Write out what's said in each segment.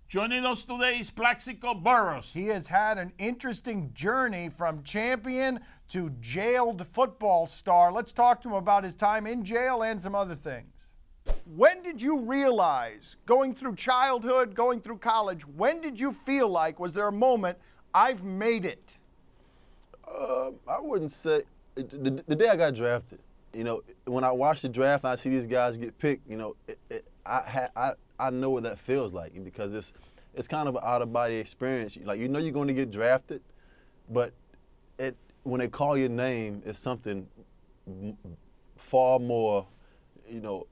Joining us today is Plaxico Burress. He has had an interesting journey from champion to jailed football star. Let's talk to him about his time in jail and some other things. When did you realize, going through childhood, going through college, when did you feel like, was there a moment, I've made it? I wouldn't say, the day I got drafted, you know, when I watch the draft and I see these guys get picked, you know, I know what that feels like, because it's kind of an out-of-body experience. Like, you know you're going to get drafted, but when they call your name, it's something far more, you know,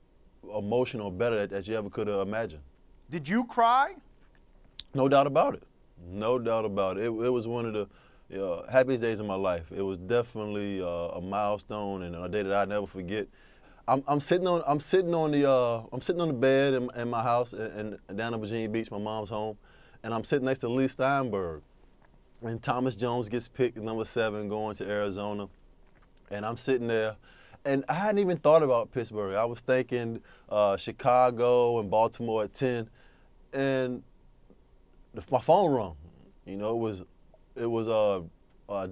emotional, better that you ever could have imagined. Did you cry? No doubt about it. No doubt about it. It was one of the happiest days of my life. It was definitely a milestone and a day that I'll never forget. I'm sitting on the bed in my house down in Virginia Beach, my mom's home, and I'm sitting next to Lee Steinberg, and Thomas Jones gets picked at number 7 going to Arizona, and I'm sitting there, and I hadn't even thought about Pittsburgh. I was thinking Chicago and Baltimore at 10, and my phone rung. You know, it was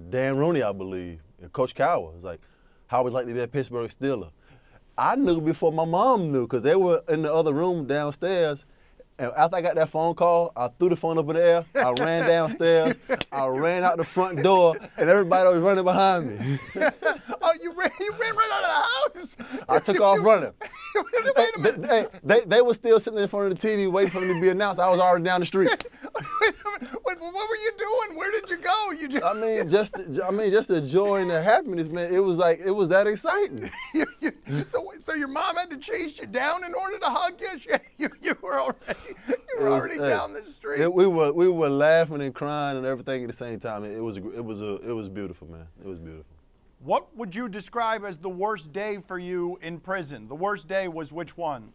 Dan Rooney, I believe, and Coach Cowher. It was like, how would you like to be a Pittsburgh Steeler? I knew before my mom knew, because they were in the other room downstairs. And after I got that phone call, I threw the phone up in the air, I ran downstairs, I ran out the front door, and everybody was running behind me. Oh, you ran right out of the house? I took off running. Wait a minute. They were still sitting in front of the TV waiting for me to be announced. I was already down the street. What were you doing? Where did you go? I mean, just the joy and the happiness, man. It was that exciting. So your mom had to chase you down in order to hug you? You were already down the street. We were laughing and crying and everything at the same time. It was beautiful, man. It was beautiful. What would you describe as the worst day for you in prison? The worst day was which one?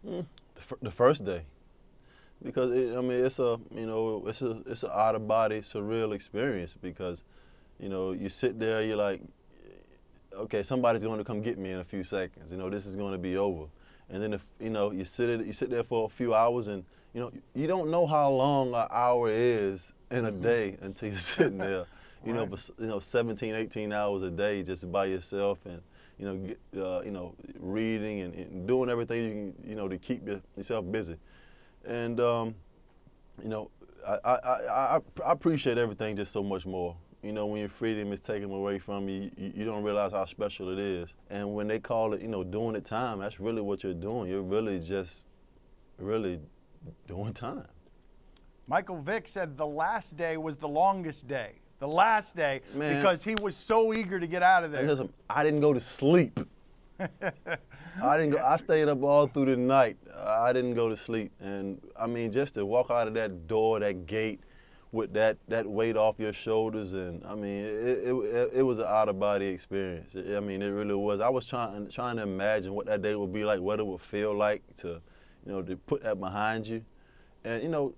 The first day, because it's an out of body, surreal experience, because, you know, you sit there, you're like, okay, somebody's going to come get me in a few seconds. You know, this is going to be over. And then you sit there for a few hours, and you don't know how long an hour is in a day until you're sitting there. For 17, 18 hours a day just by yourself, and reading and doing everything you can to keep yourself busy. And I appreciate everything just so much more. You know, when your freedom is taken away from you, you don't realize how special it is. And when they call it, doing it time, that's really what you're doing. You're really just doing time. Michael Vick said the last day was the longest day. The last day, man, because he was so eager to get out of there. And listen, I didn't go to sleep. I stayed up all through the night. I didn't go to sleep. And I mean, just to walk out of that door, that gate, with that weight off your shoulders, and I mean, it was an out-of-body experience. I mean, it really was. I was trying to imagine what that day would be like, what it would feel like to put that behind you. And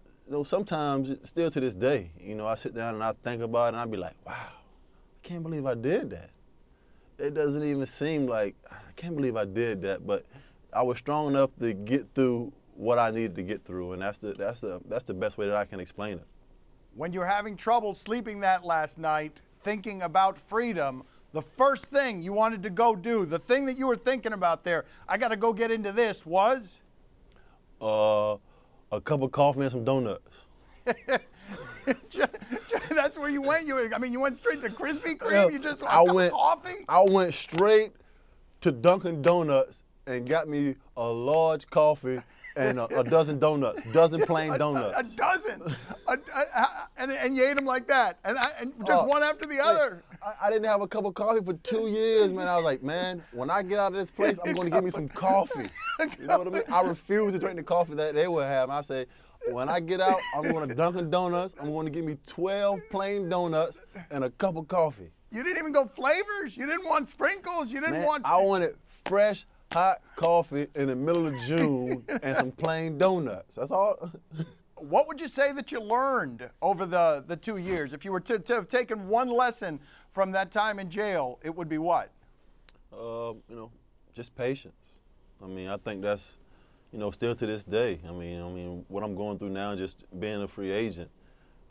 sometimes, still to this day, I sit down and I think about it, and I'd be like, wow, I can't believe I did that. It doesn't even seem like, I can't believe I did that, but I was strong enough to get through what I needed to get through, and that's the best way that I can explain it. When you're having trouble sleeping that last night, thinking about freedom, the first thing you wanted to go do, the thing that you were thinking about there, I got to go get into this, was? A cup of coffee and some donuts. That's where you went? You went straight to Krispy Kreme? You just cup of coffee? I went straight to Dunkin Donuts and got me a large coffee and a dozen donuts, dozen plain donuts. A dozen? And you ate them like that? And just one after the other? I didn't have a cup of coffee for 2 years, man. I was like, man, when I get out of this place, I'm going to get me some coffee. You know what I mean? I refuse to drink the coffee that they would have. I say, when I get out, I'm going to Dunkin' Donuts. I'm going to get me 12 plain donuts and a cup of coffee. You didn't even go flavors? You didn't want sprinkles? You didn't want... I wanted fresh, hot coffee in the middle of June and some plain donuts. That's all. What would you say that you learned over the 2 years? If you were to have taken one lesson from that time in jail, it would be what? Just patience. I mean, I think that's you know, still to this day. I mean, what I'm going through now, just being a free agent,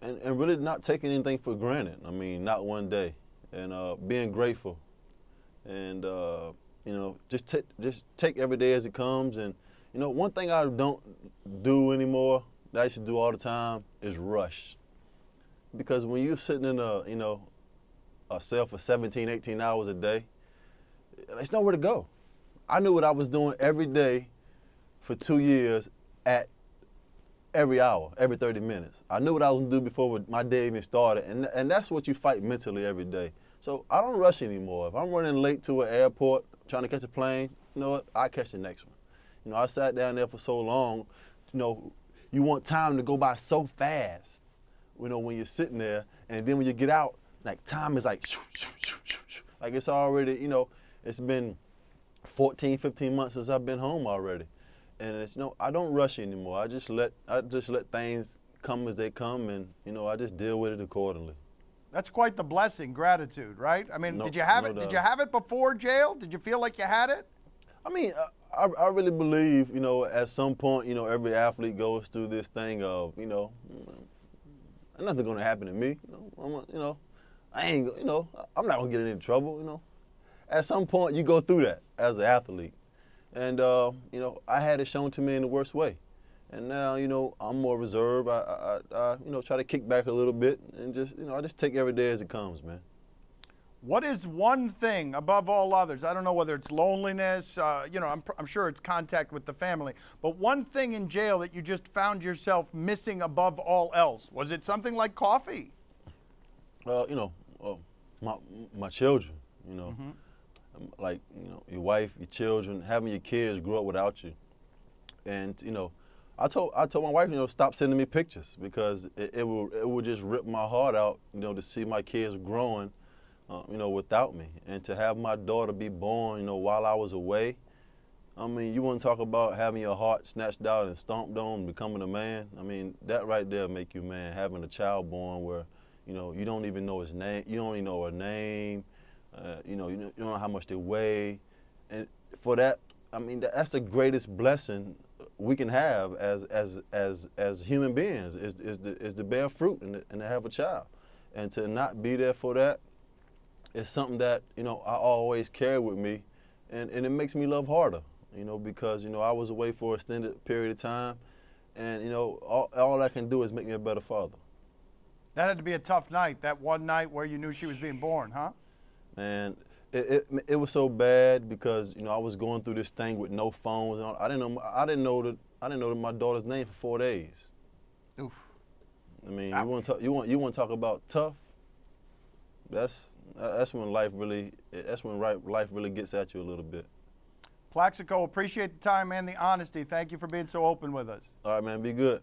and really not taking anything for granted. I mean, not one day, and being grateful, and you know, just take every day as it comes. And you know, one thing I don't do anymore that I used to do all the time is rush, because when you're sitting in a cell for 17, 18 hours a day, there's nowhere to go. I knew what I was doing every day for 2 years at every hour, every 30 minutes. I knew what I was going to do before my day even started, and that's what you fight mentally every day. So I don't rush anymore. If I'm running late to an airport trying to catch a plane, you know what, I catch the next one. You know, I sat down there for so long, you know, you want time to go by so fast, you know, when you're sitting there, and then when you get out, like time is like, shoo, shoo, shoo, shoo, shoo. Like it's already, you know, it's been 14, 15 months since I've been home already. And it's, you know, I don't rush anymore. I just let things come as they come, and you know, I just deal with it accordingly. That's quite the blessing, gratitude, right? I mean, No, did you have no it? doubt. Did you have it before jail? Did you feel like you had it? I mean, I really believe, you know, at some point, you know, every athlete goes through this thing of, you know, nothing's gonna happen to me. I ain't, you know, I'm not gonna get in any trouble, you know. At some point, you go through that as an athlete. And, you know, I had it shown to me in the worst way. And now, you know, I'm more reserved. I you know, try to kick back a little bit and just, you know, I just take every day as it comes, man. What is one thing above all others? I don't know whether it's loneliness, you know, I'm sure it's contact with the family, but one thing in jail that you just found yourself missing above all else. Was it something like coffee? You know, my children, you know. Like, you know, your wife, your children, having your kids grow up without you. And, you know, I told my wife, you know, stop sending me pictures, because it will just rip my heart out, you know, to see my kids growing, you know, without me. And to have my daughter be born, you know, while I was away. I mean, you want to talk about having your heart snatched out and stomped on, becoming a man. I mean, that right there make you man, having a child born where, you know, you don't even know his name, you don't even know her name. You don't know how much they weigh, and for that, I mean, that's the greatest blessing we can have as human beings is to bear fruit and to have a child, and to not be there for that is something that, you know, I always carry with me, and it makes me love harder, you know, because, you know, I was away for an extended period of time, and, you know, all I can do is make me a better father. That had to be a tough night, that one night where you knew she was being born, huh? And it was so bad because, you know, I was going through this thing with no phones. And I didn't know that my daughter's name for 4 days. Oof. I mean, you want to talk about tough? That's when life really gets at you a little bit. Plaxico, appreciate the time and the honesty. Thank you for being so open with us. All right, man, be good.